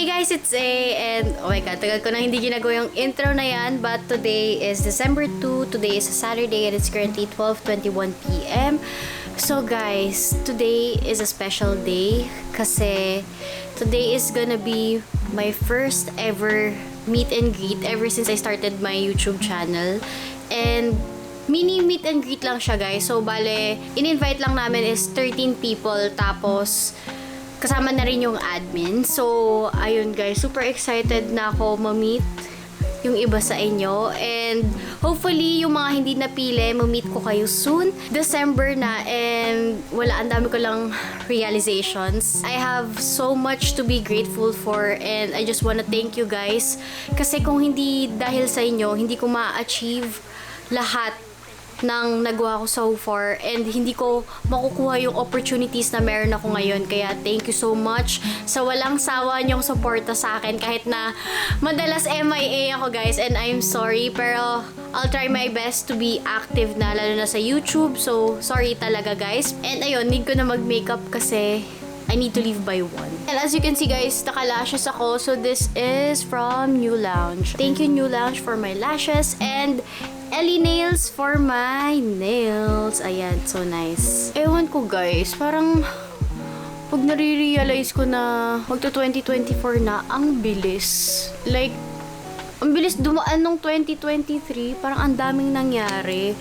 Hey guys, it's A, and oh my god, tagal ko na hindi ginagawa yung intro na yan, but today is December 2, today is a Saturday, and it's currently 12:21 p.m. So guys, today is a special day kasi today is gonna be my first ever meet and greet ever since I started my YouTube channel. And mini meet and greet lang siya guys. So bale, in-invite lang namin is 13 people, tapos kasama na rin yung admin. So, ayun guys, super excited na ako ma-meet yung iba sa inyo. And hopefully, yung mga hindi napili, ma-meet ko kayo soon. December na, and wala, ang dami ko lang realizations. I have so much to be grateful for, and I just wanna thank you guys. Kasi kung hindi dahil sa inyo, hindi ko ma-achieve lahat nang nagawa ko so far, and hindi ko makukuha yung opportunities na meron ako ngayon. Kaya thank you so much sa walang sawa niyong suporta sa akin kahit na madalas MIA ako guys, and I'm sorry, pero I'll try my best to be active na, lalo na sa YouTube. So sorry talaga guys. And ayun, need ko na mag-makeup kasi I need to leave by 1. And as you can see guys, naka-lashes ako. So this is from New Lounge. Thank you New Lounge for my lashes, and Ellie Nails for my nails. Ayan, so nice. Ewan ko guys, parang pag nare-realize ko na magto-2024 na, ang bilis. Like, ang bilis dumaan nung 2023. Parang ang daming nangyari.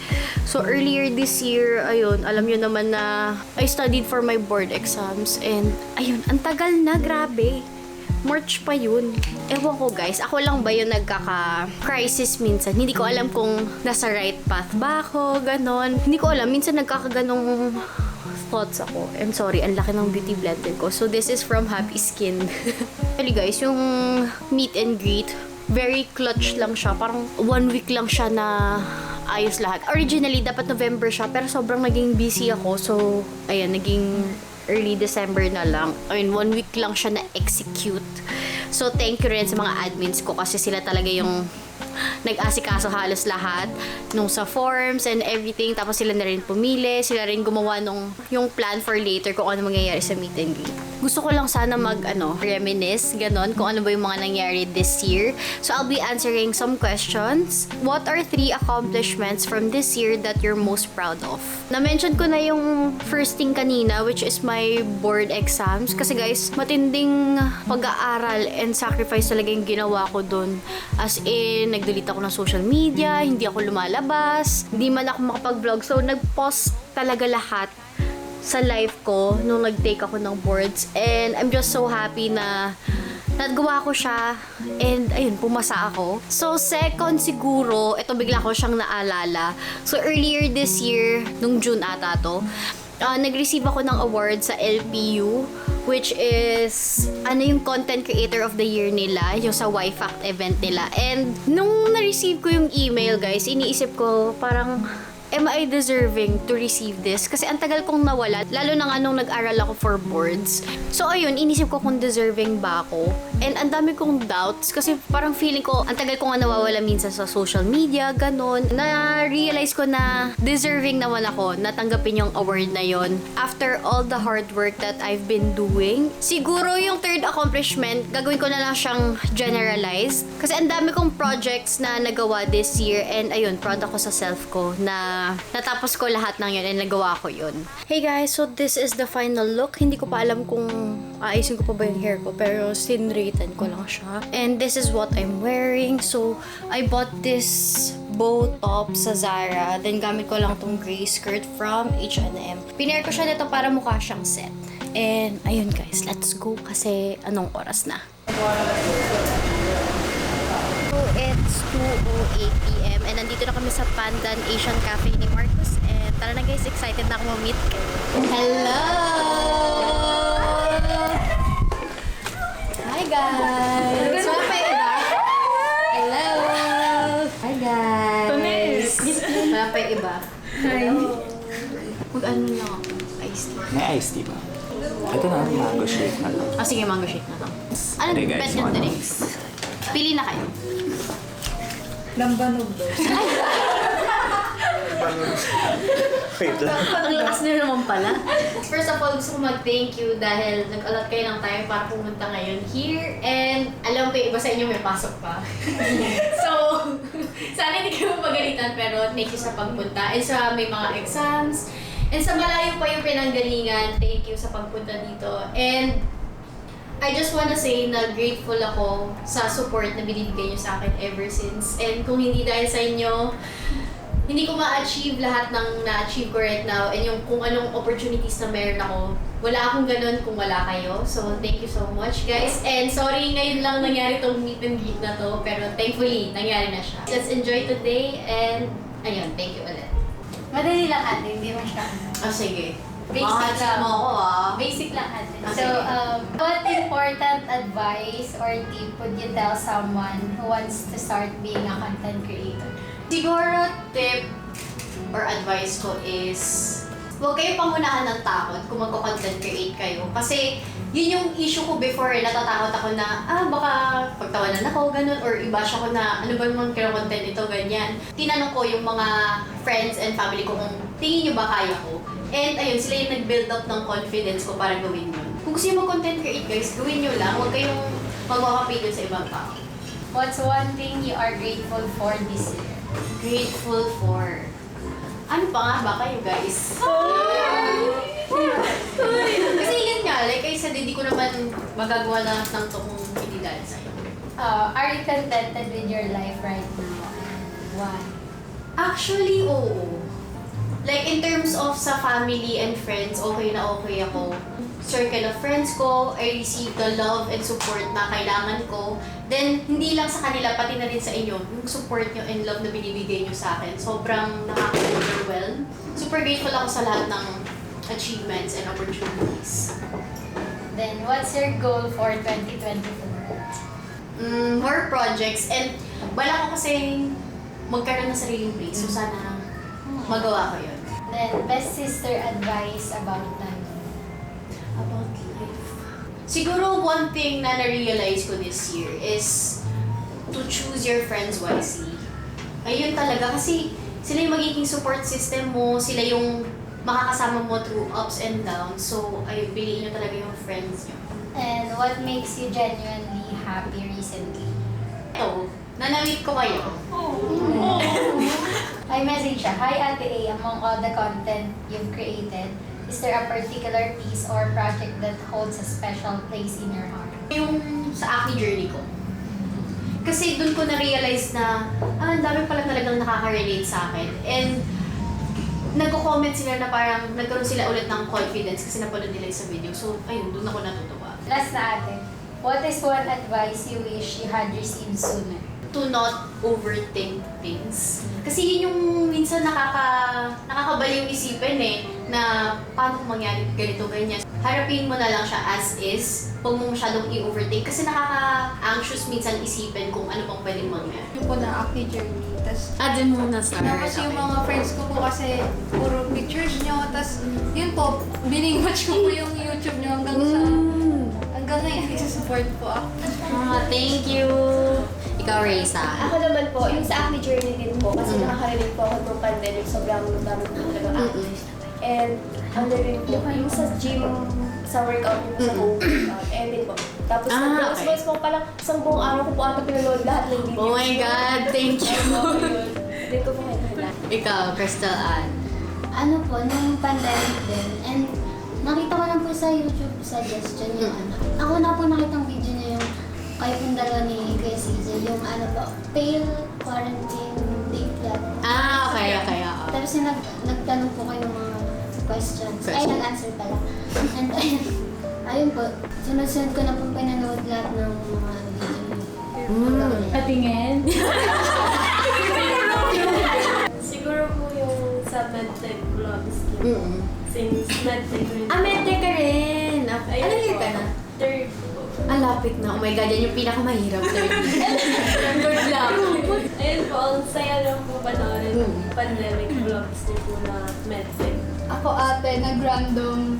So, earlier this year, ayun, alam nyo naman na I studied for my board exams. And, ayun, ang tagal na, grabe. March pa yun. Ewan ko guys, ako lang ba yung nagkaka-crisis minsan? Hindi ko alam kung nasa right path ba ako, ganon. Hindi ko alam, minsan nagkakaganong thoughts ako. I'm sorry, ang laki ng beauty blender ko. So this is from Happy Skin. Actually guys, yung meet and greet, very clutch lang siya. Parang 1 week lang siya na ayos lahat. Originally, dapat November siya, pero sobrang naging busy ako. So, ayan, naging early December na lang. I mean, 1 week lang siya na-execute. So, thank you rin sa mga admins ko kasi sila talaga yung nag-asikaso halos lahat nung sa forms and everything. Tapos sila na rin pumili. Sila rin gumawa nung yung plan for later kung ano mangyayari sa meet and greet. Gusto ko lang sana reminisce, ganon, kung ano ba yung mga nangyari this year. So, I'll be answering some questions. What are 3 accomplishments from this year that you're most proud of? Na-mention ko na yung first thing kanina, which is my board exams. Kasi guys, matinding pag-aaral and sacrifice talaga yung ginawa ko dun. As in, nag-delete ako ng social media, hindi ako lumalabas, hindi man ako makapag-vlog. So, nag-pause talaga lahat sa life ko nung nag-take ako ng boards, and I'm just so happy na nagawa ko siya, and ayun, pumasa ako. So second siguro, ito bigla ko siyang naalala. So earlier this year, nung June ata to, nag-receive ako ng award sa LPU, which is yung content creator of the year nila, yung sa YFACT event nila. And nung na-receive ko yung email guys, iniisip ko parang, am I deserving to receive this? Kasi ang tagal kong nawala, lalo na nga nung nag-aral ako for boards. So ayun, inisip ko kung deserving ba ako. And ang dami kong doubts kasi parang feeling ko, ang tagal ko nga nawawala minsan sa social media, ganon. Na-realize ko na deserving naman ako na tanggapin yung award na yon after all the hard work that I've been doing. Siguro yung third accomplishment, gagawin ko na lang siyang generalized. Kasi ang dami kong projects na nagawa this year, and ayun, proud ako sa self ko na natapos ko lahat ng yun and nagawa ko yun. Hey guys, so this is the final look. Hindi ko pa alam kung aayusin ko pa ba yung hair ko, pero sinratan ko lang siya. And this is what I'm wearing. So, I bought this bow top sa Zara. Then, gamit ko lang tong gray skirt from H&M. Pinair ko siya nito para mukha siyang set. And, ayun guys, let's go kasi anong oras na? So, it's 2:08 p.m. and nandito na kami sa Pandan Asian Cafe ni Marcus. And tara na guys, excited na ako ma-meet kayo. Hello! Hi guys! So, pa iba? Hello! Hi guys! Wala pa iba? Hi! Mag-ano lang ako? Iced tea. May iced tea ba? Ito na, mango shake na lang. Sige, mango shake na lang. Ano Okay, guys, bet yung drinks? Pili na kayo. Lambanog daw. Wait lang. Ang lakas nyo naman pala. First of all, gusto ko mag-thank you dahil nag-allot kayo ng time para pumunta ngayon here. And alam ko yung iba sa inyo may pasok pa. So, sana hindi kayo magalitan pero thank you sa pagpunta. And sa may mga exams. And sa malayo pa yung pinanggalingan, thank you sa pagpunta dito. And I just wanna say na grateful ako sa support na binibigay niyo sa akin ever since. And kung hindi dahil sa inyo, hindi ko ma-achieve lahat ng na-achieve ko right now and yung kung anong opportunities na meron ako. Wala akong ganun kung wala kayo. So, thank you so much, guys. And sorry, ngayon lang nangyari tong meet and greet na to. Pero thankfully, nangyari na siya. Let's enjoy today and ayun, thank you ulit. Madali lang ate, hindi mo siya. Oh, sige. Basic lang. mo ako Basic lang ate. Ah, So, sige. what important advice or tip would you tell someone who wants to start being a content creator? Siguro, tip or advice ko is huwag kayo pangunahan ng takot kung magko-content create kayo. Kasi yun yung issue ko before, natatakot ako na, baka pagtawanan ako, ganun, or i-bash ako na, ano ba naman kino-content ito, ganyan. Tinanong ko yung mga friends and family ko kung tingin nyo ba kaya ko. And ayun, sila yung nag-build up ng confidence ko para gawin yun. Kung gusto nyo mag-content create guys, gawin nyo lang, huwag kayong magwakapigil sa ibang tao. What's one thing you are grateful for this year? Grateful for... Ano pa nga ba kayo guys? Kasi yun nga, like I said, hindi ko naman magagawa na ng to kung hindi dahil sa'yo. Are you contented with your life right now? Why? Actually, oo. Like in terms of sa family and friends, okay na okay ako. Circle of friends ko, I receive the love and support na kailangan ko. Then, hindi lang sa kanila, pati na rin sa inyo, yung support nyo and love na binibigay nyo sa akin. Sobrang nakaka-overwhelm. Super grateful ako sa lahat ng achievements and opportunities. Then, what's your goal for 2024? More projects and wala ko kasi magkaroon ng sariling place. So, sana magawa ko yun. Then, best sister advice about life. About life. Siguro one thing na na-realize ko this year is to choose your friends wisely. Ayun talaga kasi sila yung magiging support system mo, sila yung makakasama mo through ups and downs. So, ayun, piliin nyo talaga yung friends nyo. And what makes you genuinely happy recently? Ito, nanamit ko kayo. I message siya, Hi Ate A, among all the content you've created, is there a particular piece or project that holds a special place in your heart? Yung sa acne journey ko. Kasi doon ko na-realize na, ang dami pala talagang nakaka-relate sa akin. And nagko-comment sila na parang nagkaroon sila ulit ng confidence kasi napanood nila yung sa video. So, ayun, doon ako natutuwa. Last na ate, what is one advice you wish you had received sooner? To not overthink things. Kasi yun yung minsan nakakabaliw isipin na paano kung mangyari ganito, ganyan. Harapin mo na lang siya as is, huwag mo masyadong i-overthink kasi nakaka-anxious minsan isipin kung ano pang pwedeng mangyari. Yung po na acne journey. Tapos, Dun muna start. tapos yung mga friends ko po kasi puro pictures nyo. Tapos, yun po, biningwatch ko po yung YouTube nyo hanggang sa... Hanggang ngayon, nagsusupport po ako. Thank you! Ikaw, Reza. Ako naman po, yung sa acne journey din po, kasi nakaka-relate po ako nung pandemic, sobrang dami po talaga acne. And ano rin po, yung sa gym, sa workout yung sa home workout, and din po. Tapos nag-post po palang isang buong araw ko po ata pinanood lahat ng videos. Oh my God, thank you! Din ko po kayo lahat. Ikaw, Crystal Ann. Ano po, nung pandemic din, and nakita ko lang po sa YouTube suggestion yung ano. Ako na po nakitang video niya yung kayo pong dalawa ni Kuya Cesar, yung ano po, pale quarantine date lang. Okay, oo. Tapos yung nagtanong po kayo ng mga questions. Ay, nag-answer pala. And ayun po, sunod-sunod ko na po pinanood lahat ng mga video niya. Patingin. Siguro po yung sa medtech vlogs. Since medtech rin. Medtech ka rin! Ano year ka na? Third po. Lapit na. Oh my God, yan yung pinakamahirap. Good luck! Ayun po, ang saya lang po panoorin yung pandemic vlogs din po na medtech. Ako ate, random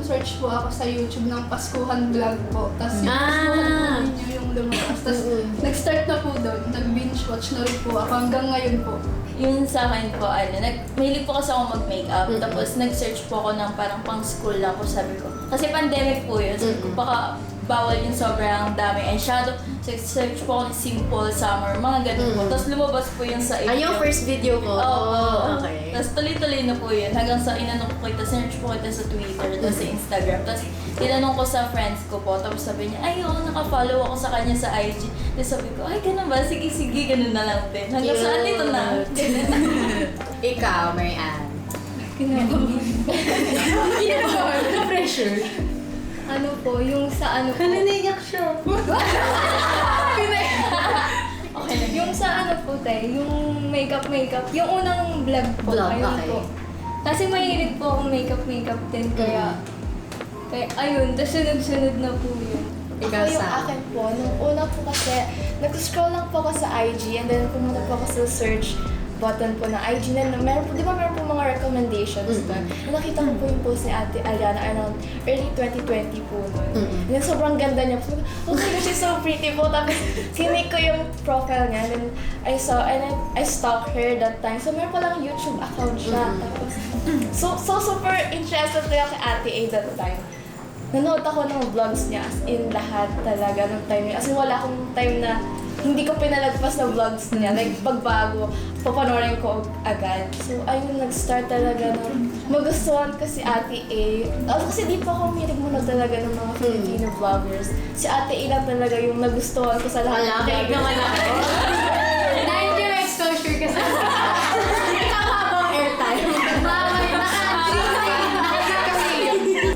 search po ako sa YouTube ng Paskuhan vlog po. Tapos yung Paskuhan po ninyo yung lumabas. Tapos nag-start na po doon, nag-binge watch na rin po ako hanggang ngayon po. Yun sa akin po, mahilig po kasi ako mag-makeup. Tapos nag-search po ako ng parang pang-school lang po, sabi ko. Kasi pandemic po yun. Sabi ko, baka bawal yung sobrang dami eyeshadow. Search po ako ng simple summer, mga ganun po. Tapos lumabas po yun sa Ay, yung first video ko. Oo. Okay. Tapos tuloy-tuloy na po yun. Hanggang sa inanong ko kita, search po kita sa Twitter, tapos sa Instagram. Tapos tinanong ko sa friends ko po. Tapos sabi niya, ay oo, nakafollow ako sa kanya sa IG. Tapos sabi ko, ay ganun ba? Sige, ganun na lang din. Hanggang sa andito na. Ikaw, Mary Ann. Pressure. Ano po, yung sa ano po. Naniniyak siya. Okay lang. Yung sa ano po tayo, yung makeup. Yung unang vlog po. Vlog, ayun okay. po. Kasi mahilig po akong makeup din. Kaya ayun, tapos sunod-sunod na po yun. Ikaw Ako yung sa... akin po, nung una po kasi, nag-scroll lang po ako sa IG and then pumunta po ako sa search button po ng IG na meron po, di ba meron po mga recommendations doon. Nakita ko po yung post ni Ate Ariana around early 2020 po noon. And then sobrang ganda niya po. Oh my gosh, she's so pretty po. Tapos sinik ko yung profile niya and then I stalked her that time. So meron palang YouTube account siya. Tapos so super interested ko yung kay Ate A that time. Nanood ako ng vlogs niya as in lahat talaga nung time niya. As in wala akong time na hindi ko pinalagpas na vlogs niya. Like pagbago, papanoorin ko agad. So ayun, nag-start talaga na magustuhan ko si Ate A. Kasi di pa ako minig muna talaga ng mga Filipino vloggers. Si Ate A lang talaga yung nagustuhan ko sa lahat ng Malaki naman ako. Dahil yung exposure kasi. Ikaw habang airtime.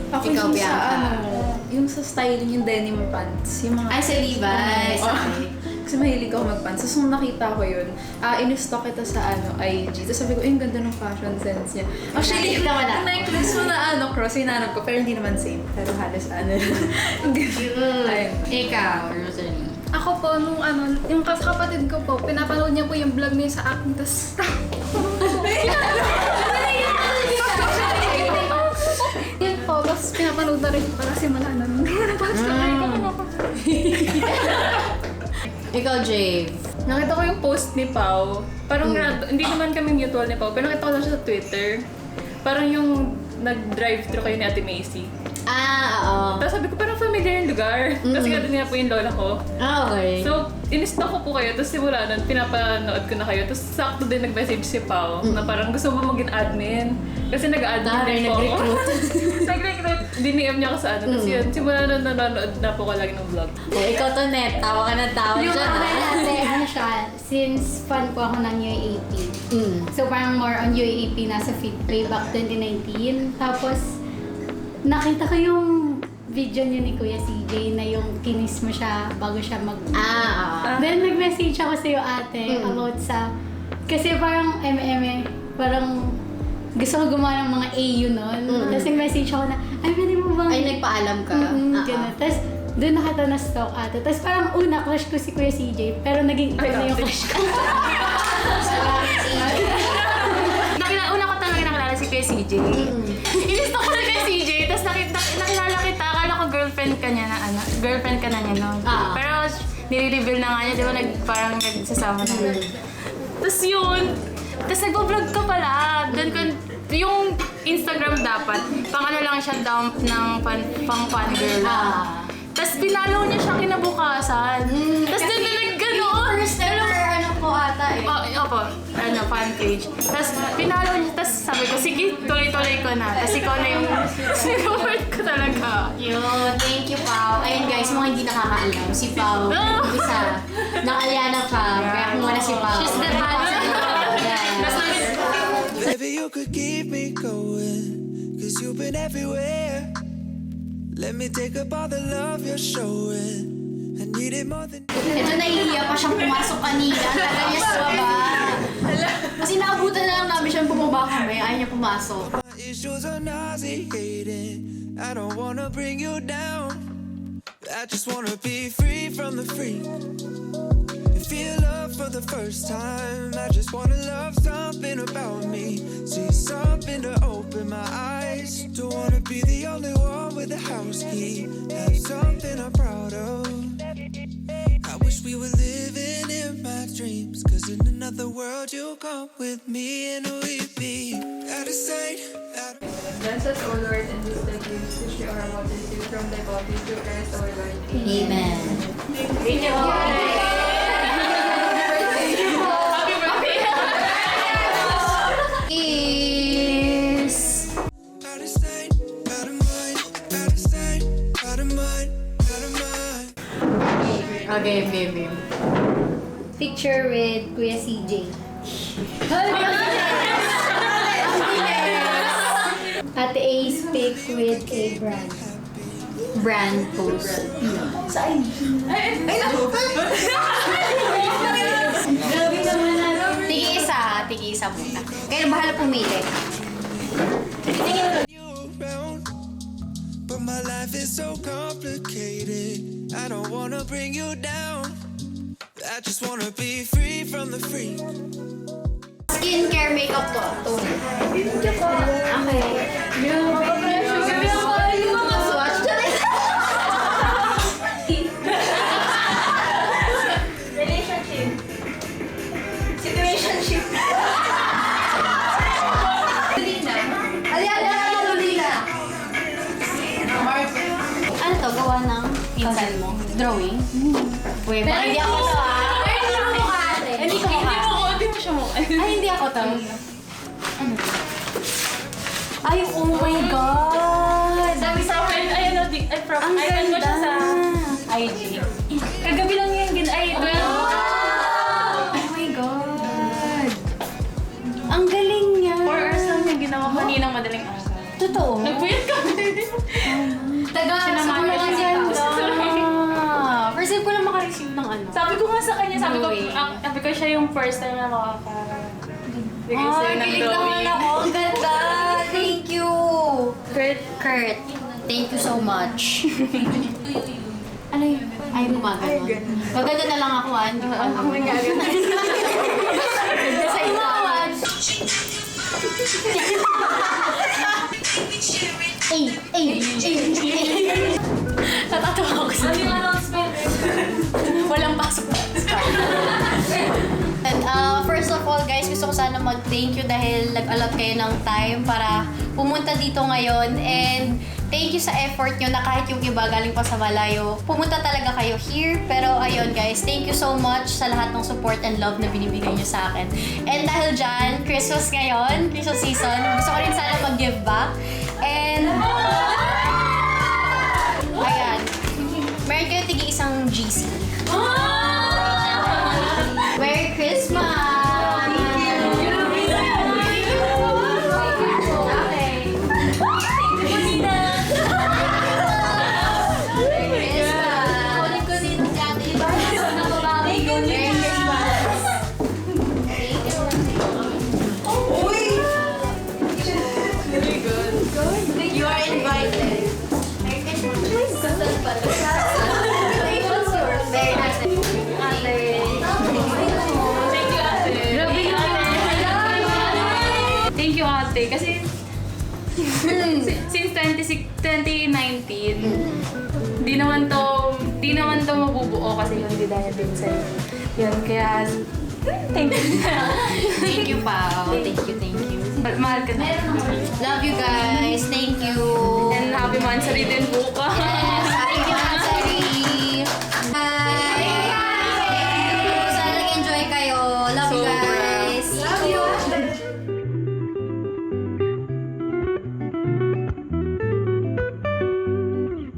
Ako Ikaw, yung sa Bianca. yung sa styling, yung denim pants. Yung mga... Ay, sa Levi's. Okay. Kasi mahilig ako mag-pants. So, nung nakita ko yun, in-stock kita sa IG. Tapos sabi ko, yung ganda ng fashion sense niya. Actually, Nakita mo na. yung necklace mo na cross, hinanap ko. Pero hindi naman same. Pero halos Ayun. Ikaw, Rosalie. Ako po, nung yung kapatid ko po, pinapanood niya po yung vlog niya sa akin, tapos... Yun po, tapos pinapanood na rin po kasi malala nun. Ikaw, Jave. Nakita ko yung post ni Pao. Parang hindi naman kami mutual ni Pao, pero nakita ko lang siya sa Twitter. Parang yung nag-drive-thru kayo ni Ate Macy. Oo. Tapos sabi ko, parang familiar yung lugar. Kasi ganun nga po yung lola ko. Okay. So, in-stalk ko po kayo. Tapos simula nun, pinapanood ko na kayo. Tapos sakto din nag-message si Pao na parang gusto mo maging admin. Kasi nag-admin din po ako. Nag-recruit. Diniem niya ako sa ano. Tapos yun, simula nun nanonood na po ko lagi ng vlog. Ikaw to, Net. Tawa ka na tawa Yung dyan. akin ate, ano siya, since fan po ako ng UAAP. So parang more on UAAP nasa feed way back 2019. Tapos, nakita ko yung video niya ni Kuya CJ na yung kinis mo siya bago siya mag... Then nag-message ako sa'yo ate about sa... Kasi parang parang gusto ko gumawa ng mga AU nun. Tapos nag-message ako na, ay pwede mo bang... Ay, nagpaalam ka. Ganun. Tapos doon nakita na stalk ate. Tapos parang una, crush ko si Kuya CJ. Pero naging ikaw na yung crush ko. Una ko talaga nakilala si Kuya CJ. In-stalk ko si Kuya CJ, tapos nakilala kita, akala ko girlfriend ka niya na girlfriend ka na niya noon. Pero nire-reveal na nga niya, di ba parang nagsasama na yun. Tapos yun, tapos nag-vlog ka pala. Doon ko, yung Instagram dapat, lang siya dump ng pang fan girl. Tapos pinalaw niya siya kinabukasan. Tapos doon na nag-ganoon. First ever ano po ata eh. Opo, fan page. Tapos pinalo niya, tapos sabi ko, sige, tuloy-tuloy ko na. Tapos ikaw na yung sinuport ko talaga. Yun, thank you, Pao. Ayun guys, mga hindi nakakaalam, si Pao, isa, ng Aliana Fam. Kaya kung wala si Pao. She's the Baby, you could keep me going, cause you've been everywhere. Let me take up all the love you're showing. I need it more than... Ito, nahihiya pa siyang pumasok kanina. Ang tagal niya sa baba. Kasi naabutan na lang namin siyang bumaba kami. Ayaw niya pumasok. My issues are nauseating. I don't wanna bring you down. I just wanna be free from the freak. Feel love for the first time. I just wanna love something about me. See something to open my eyes. Don't wanna be the only one with a house key. Have something I'm proud of. I wish we were living in my dreams, cause in another the world, you come with me and we be out of sight, out of Bless us, O Lord, and this thy gifts which we are about to receive from thy body through Christ our Lord. Amen. Thank you. Happy birthday! Is... out of sight, out of mind, out of sight, out of mind, out of mind. Okay. Picture with Kuya CJ. Ate A speak with K Brand. Brand post. Tigi-isa muna. Kaya bahala pumili. You around, but my life is so complicated. I don't wanna bring you down. I just wanna be free from the freak. Skincare makeup to. Situationship. Ano to? Gawa ng pinsan mo? Drawing? Uy, baka hindi ako to Hindi ko Hindi mo siya mo. Ay, hindi ako to. Ano to? Ay, oh my God! Sabi sa akin, ay Ang friend ko siya sa ganda! IG. Kagabi lang yan, Oh my God! Ang galing niya! 4 hours lang yung ginawa kaninang madaling araw. Totoo? Nagpuyat kami. Sinamahan Sobrang siya. ganda. First time ko lang makareceive ng ano. Sabi ko nga sa kanya, sabi No way. ko siya yung first time na bigay sa'yo ng kilig drawing. naman ako. Ang ganda! Thank you! Kurt, thank you so much. Ano yun? Ay, gumagano. Maganda na lang ako, hindi ko alam. Ako nagagano. Sa itawan. Natatawa ako sa walang pasok. And first of all guys, gusto ko sana mag-thank you dahil nag-allot kayo ng time para pumunta dito ngayon. And thank you sa effort nyo na kahit yung iba galing pa sa malayo, pumunta talaga kayo here. Pero ayun guys, thank you so much sa lahat ng support and love na binibigay nyo sa akin. And dahil dyan, Christmas ngayon, Christmas season, gusto ko rin sana mag-give back. And ayan, meron kayo tigi-isang GC. Merry Christmas! You are invited. Merry Christmas! Thank you, ate. Kasi since 2019, di naman to mabubuo kasi hindi dahil din sa'yo. Yun, kaya thank you. Thank you, Pao. Thank you. Mahal ka na. Love you guys. Thank you. And happy Mansari din bukas.